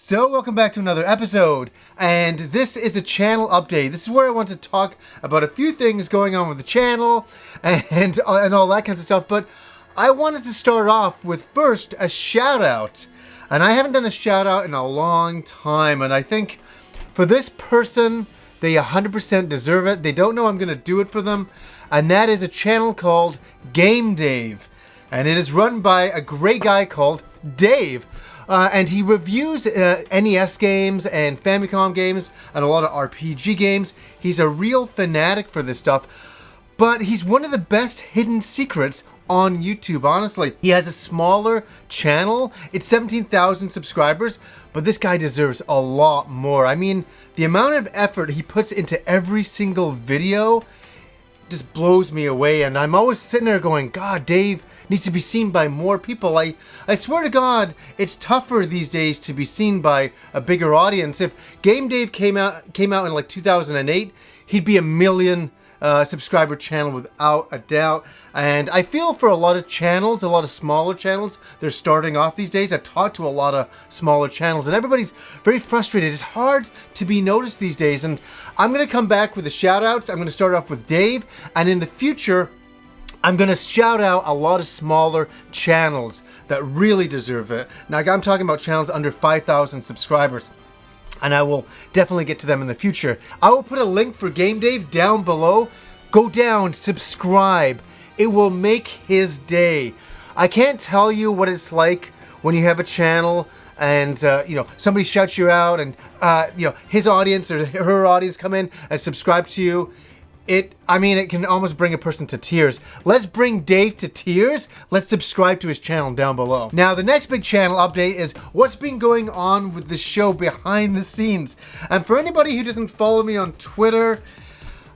So welcome back to another episode, and this is a channel update. This is where I want to talk about a few things going on with the channel and all that kinds of stuff, but I wanted to start off with first a shout out. And I haven't done a shout out in a long time, and I think for this person, they 100% deserve it. They don't know I'm going to do it for them, and that is a channel called Game Dave, and it is run by a great guy called Dave. And he reviews NES games and Famicom games and a lot of RPG games. He's a real fanatic for this stuff, but he's one of the best hidden secrets on YouTube, honestly. He has a smaller channel. It's 17,000 subscribers, but this guy deserves a lot more. I mean, the amount of effort he puts into every single video just blows me away, and I'm always sitting there going, God, Dave needs to be seen by more people. I swear to God, it's tougher these days to be seen by a bigger audience. If Game Dave came out in like 2008, he'd be a million subscriber channel without a doubt. And I feel for a lot of channels, a lot of smaller channels, they're starting off these days. I've talked to a lot of smaller channels and everybody's very frustrated. It's hard to be noticed these days, and I'm going to come back with the shout outs. I'm going to start off with Dave, and in the future I'm going to shout out a lot of smaller channels that really deserve it. Now, I'm talking about channels under 5,000 subscribers, and I will definitely get to them in the future. I will put a link for Game Dave down below. Go down, subscribe. It will make his day. I can't tell you what it's like when you have a channel and somebody shouts you out, and his audience or her audience come in and subscribe to you. It can almost bring a person to tears. Let's bring Dave to tears. Let's subscribe to his channel down below. Now, the next big channel update is what's been going on with the show behind the scenes. And for anybody who doesn't follow me on Twitter,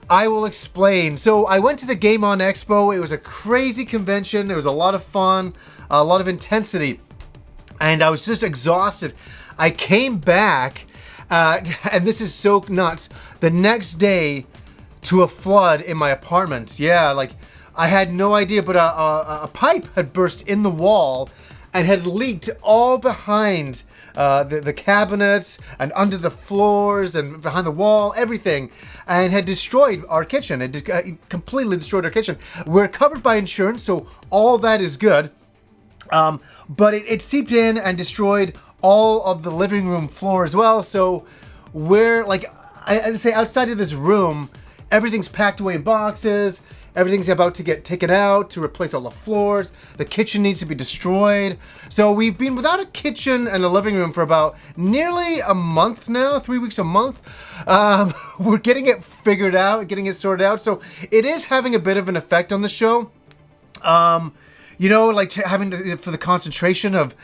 I will explain. So I went to the Game On Expo. It was a crazy convention. It was a lot of fun, a lot of intensity. And I was just exhausted. I came back, and this is so nuts. The next day, to a flood in my apartment. Yeah, like I had no idea, but a pipe had burst in the wall and had leaked all behind the cabinets and under the floors and behind the wall, everything, and had destroyed our kitchen. It completely destroyed our kitchen. We're covered by insurance, so all that is good. But it seeped in and destroyed all of the living room floor as well. So we're like, I say, outside of this room, everything's packed away in boxes. Everything's about to get taken out to replace all the floors. The kitchen needs to be destroyed. So we've been without a kitchen and a living room for about nearly a month now, 3 weeks a month. We're getting it figured out, getting it sorted out. So it is having a bit of an effect on the show. Having to, for the concentration of,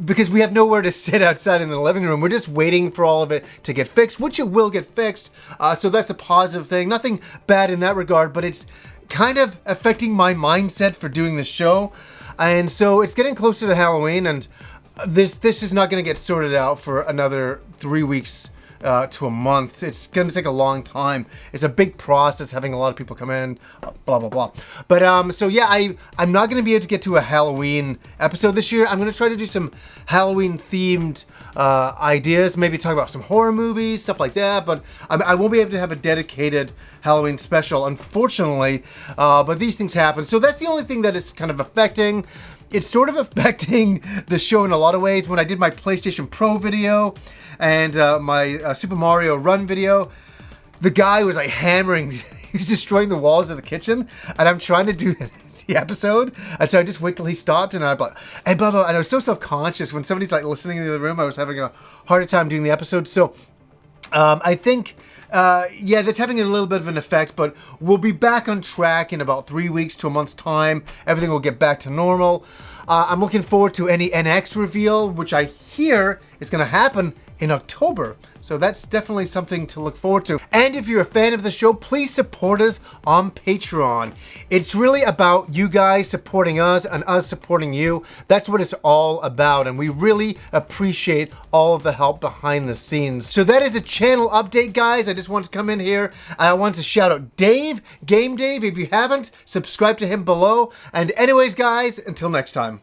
because we have nowhere to sit outside in the living room. We're just waiting for all of it to get fixed, which it will get fixed. So that's a positive thing. Nothing bad in that regard, but it's kind of affecting my mindset for doing the show. And so it's getting closer to Halloween, and this is not going to get sorted out for another 3 weeks to a month. It's going to take a long time. It's a big process having a lot of people come in, blah, blah, blah. But, so yeah, I'm not going to be able to get to a Halloween episode this year. I'm going to try to do some Halloween themed ideas, maybe talk about some horror movies, stuff like that, but I won't be able to have a dedicated Halloween special, unfortunately, but these things happen. So that's the only thing that is kind of affecting. It's sort of affecting the show in a lot of ways. When I did my PlayStation Pro video and my Super Mario Run video, the guy was like hammering, he was destroying the walls of the kitchen, and I'm trying to do the episode, and so I just wait till he stopped, and I'm like, and blah, blah, and I was so self-conscious when somebody's like listening in the other room. I was having a harder time doing the episode. So I think that's having a little bit of an effect, but we'll be back on track in about 3 weeks to a month's time. Everything will get back to normal. I'm looking forward to any NX reveal, which I hear is going to happen in October. So that's definitely something to look forward to. And if you're a fan of the show, please support us on Patreon. It's really about you guys supporting us and us supporting you. That's what it's all about. And we really appreciate all of the help behind the scenes. So that is the channel update, guys. I just want to come in here and I want to shout out Dave, Game Dave. If you haven't, subscribe to him below. And anyways, guys, until next time.